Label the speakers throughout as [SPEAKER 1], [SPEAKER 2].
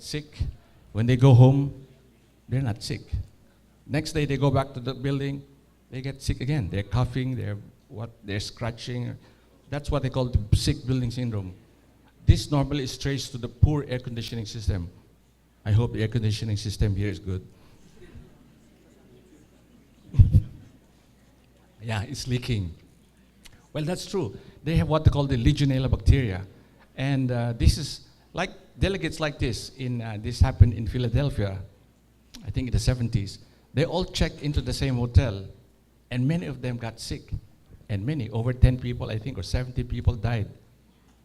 [SPEAKER 1] sick. When they go home, they're not sick. Next day they go back to the building, they get sick again. They're coughing, they're scratching. That's what they call the sick building syndrome. This normally is traced to the poor air conditioning system. I hope the air conditioning system here is good. Yeah, it's leaking. Well, that's true. They have what they call the Legionella bacteria. And this is like delegates like this. This happened in Philadelphia, I think in the 70s. They all checked into the same hotel, and many of them got sick. And many, over 10 people, I think, or 70 people died,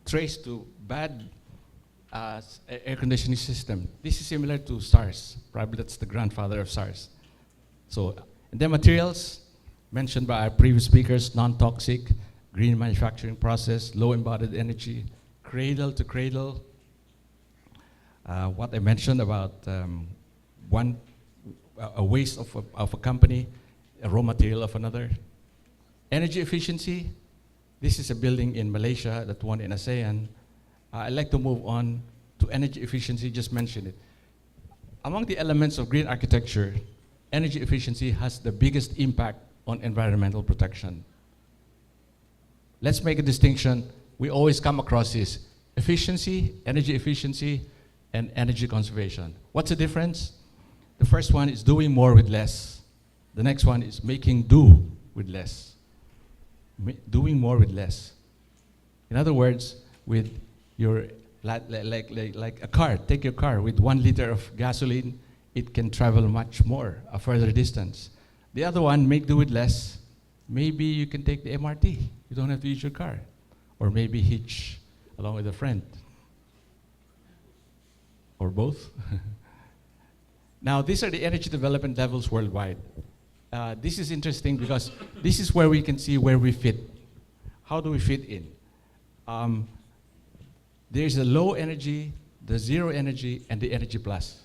[SPEAKER 1] traced to bad air conditioning system. This is similar to SARS. Probably that's the grandfather of SARS. So, and the materials mentioned by our previous speakers, non-toxic, green manufacturing process, low embodied energy, cradle to cradle. What I mentioned about a waste of a company, a raw material of another. Energy efficiency. This is a building in Malaysia that won in ASEAN. I'd like to move on to energy efficiency, just mention it. Among the elements of green architecture, energy efficiency has the biggest impact on environmental protection. Let's make a distinction. We always come across this: efficiency, energy efficiency, and energy conservation. What's the difference? The first one is doing more with less. The next one is making do with less. Doing more with less. In other words, with your, like a car, take your car with 1 liter of gasoline, it can travel much more, a further distance. The other one, make do with less. Maybe you can take the MRT. You don't have to use your car. Or maybe hitch along with a friend. Or both. Now, these are the energy development levels worldwide. This is interesting because this is where we can see where we fit. How do we fit in? There's the low energy, the zero energy, and the energy plus.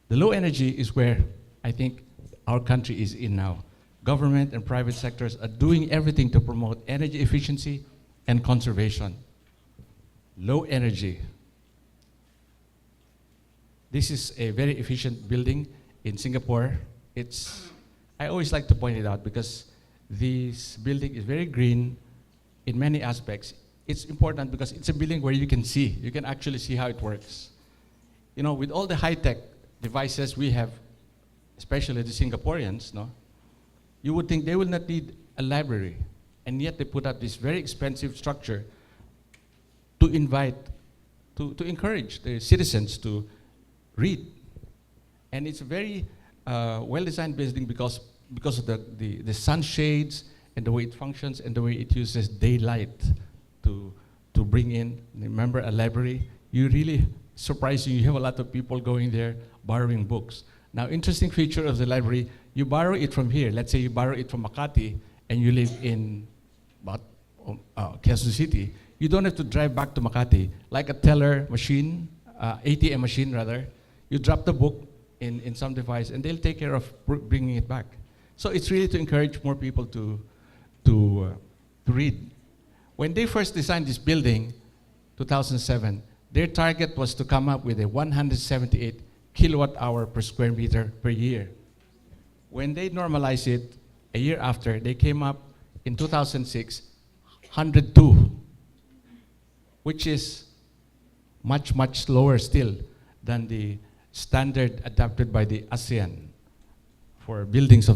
[SPEAKER 1] The low energy is where I think our country is in now. Government and private sectors are doing everything to promote energy efficiency and conservation. Low energy. This is a very efficient building in Singapore. I always like to point it out because this building is very green in many aspects. It's important because it's a building where you can see. You can actually see how it works. You know, with all the high-tech devices we have, especially the Singaporeans, no, you would think they will not need a library, and yet they put up this very expensive structure to to encourage the citizens to read. And it's a very well-designed building because of the sunshades and the way it functions and the way it uses daylight to bring in. Remember a library? You really surprising. You have a lot of people going there borrowing books. Now, interesting feature of the library, you borrow it from here. Let's say you borrow it from Makati and you live in Quezon City. You don't have to drive back to Makati. Like a teller machine, ATM machine rather, you drop the book in some device and they'll take care of bringing it back. So it's really to encourage more people to read. When they first designed this building, 2007, their target was to come up with a 178 kilowatt hour per square meter per year. When they normalized it, a year after, they came up in 2006, 102, which is much, much lower still than the standard adopted by the ASEAN for buildings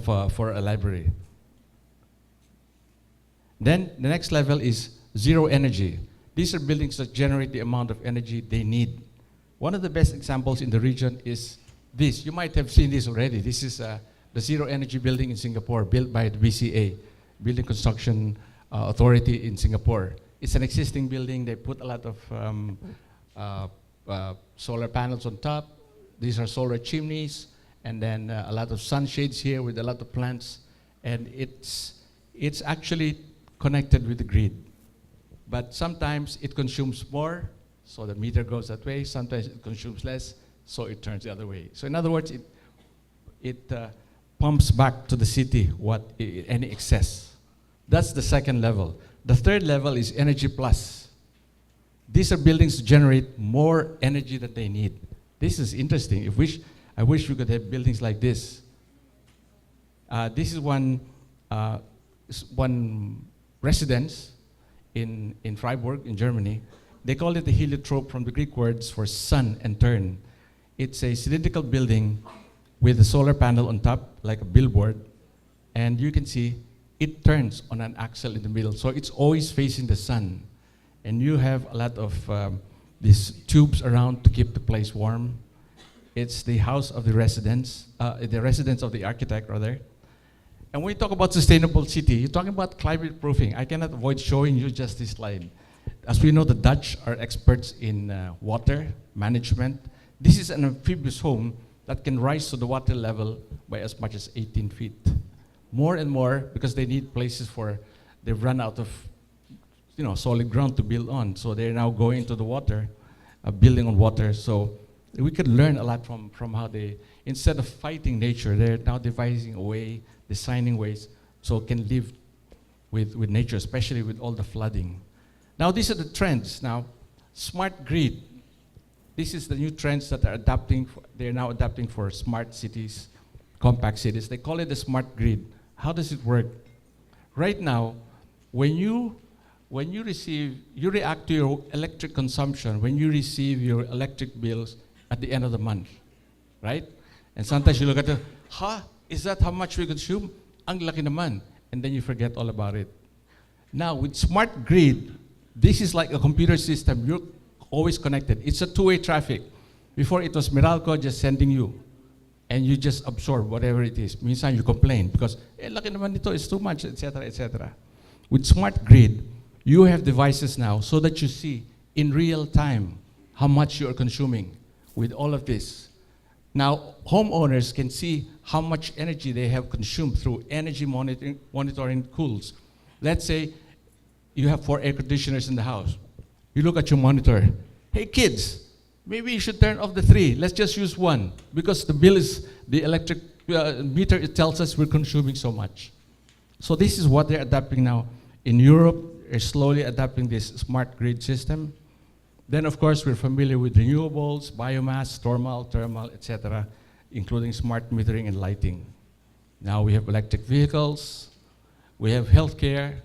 [SPEAKER 1] for a library. Then the next level is zero energy. These are buildings that generate the amount of energy they need. One of the best examples in the region is this. You might have seen this already. This is the zero energy building in Singapore, built by the BCA, Building Construction Authority in Singapore. It's an existing building. They put a lot of solar panels on top. These are solar chimneys, and then a lot of sunshades here with a lot of plants. And it's actually connected with the grid. But sometimes it consumes more, so the meter goes that way. Sometimes it consumes less, so it turns the other way. So in other words, it pumps back to the city any excess. That's the second level. The third level is energy plus. These are buildings to generate more energy than they need. This is interesting. I wish we could have buildings like this. This is one residence in Freiburg, in Germany. They call it the heliotrope from the Greek words for sun and turn. It's a cylindrical building with a solar panel on top, like a billboard. And you can see it turns on an axle in the middle. So it's always facing the sun. And you have a lot of these tubes around to keep the place warm. It's the house of the residence of the architect, rather. And when we talk about sustainable city, you're talking about climate proofing. I cannot avoid showing you just this slide. As we know, the Dutch are experts in water management. This is an amphibious home that can rise to the water level by as much as 18 feet. More and more, because they need places they've run out of solid ground to build on. So they're now going into the water, building on water. So we could learn a lot from how they, instead of fighting nature, they're now devising a way, designing ways so it can live with nature, especially with all the flooding. Now these are the trends. Now, smart grid. This is the new trends that they're now adapting for smart cities, compact cities. They call it the smart grid. How does it work? Right now, when you react to your electric consumption when you receive your electric bills at the end of the month, right? And sometimes you look at is that how much we consume? Ang laki naman. And then you forget all about it. Now, with smart grid, this is like a computer system. You're always connected. It's a two-way traffic. Before it was Meralco just sending you, and you just absorb whatever it is. Minsan you complain because, laki naman nito, it's too much, etc., etc. With smart grid, you have devices now so that you see in real time how much you are consuming with all of this. Now, homeowners can see how much energy they have consumed through energy monitoring tools. Let's say you have 4 air conditioners in the house. You look at your monitor. Hey kids, maybe you should turn off the 3. Let's just use 1 because the electric meter, it tells us we're consuming so much. So this is what they're adapting now. In Europe, they're slowly adapting this smart grid system. Then, of course, we're familiar with renewables, biomass, thermal, etc., including smart metering and lighting. Now we have electric vehicles. We have healthcare.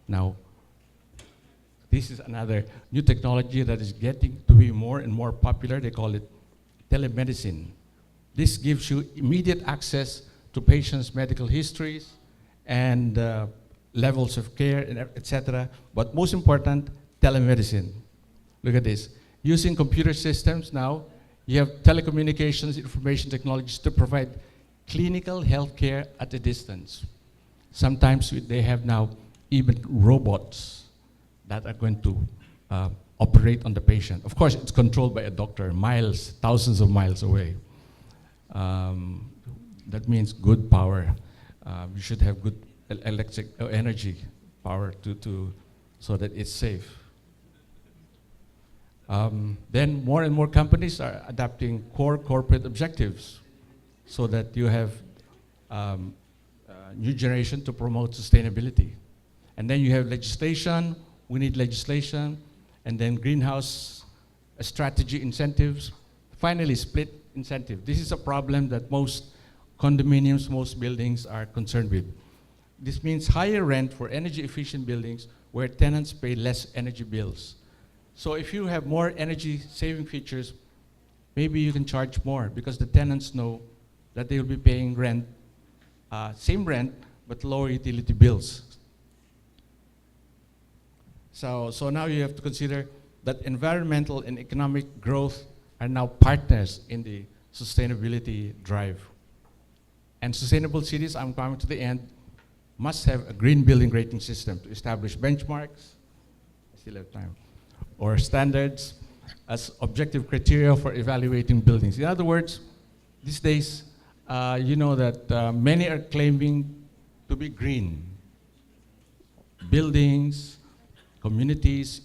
[SPEAKER 1] Now, this is another new technology that is getting to be more and more popular. They call it telemedicine. This gives you immediate access to patients' medical histories and levels of care, etc. But most important, telemedicine. Look at this. Using computer systems now, you have telecommunications, information technologies to provide clinical health care at a distance. Sometimes they have now even robots that are going to operate on the patient. Of course, it's controlled by a doctor, thousands of miles away. That means good power. You should have good electric energy power so that it's safe. Then more and more companies are adapting core corporate objectives so that you have new generation to promote sustainability. And then you have legislation. We need legislation. And then greenhouse strategy incentives. Finally, split incentive. This is a problem that most condominiums, most buildings are concerned with. This means higher rent for energy efficient buildings where tenants pay less energy bills. So if you have more energy saving features, maybe you can charge more because the tenants know that they will be paying rent, same rent, but lower utility bills. So now you have to consider that environmental and economic growth are now partners in the sustainability drive. And sustainable cities, I'm coming to the end, must have a green building rating system to establish benchmarks, I still have time, or standards as objective criteria for evaluating buildings. In other words, these days, you know that many are claiming to be green. Buildings, communities,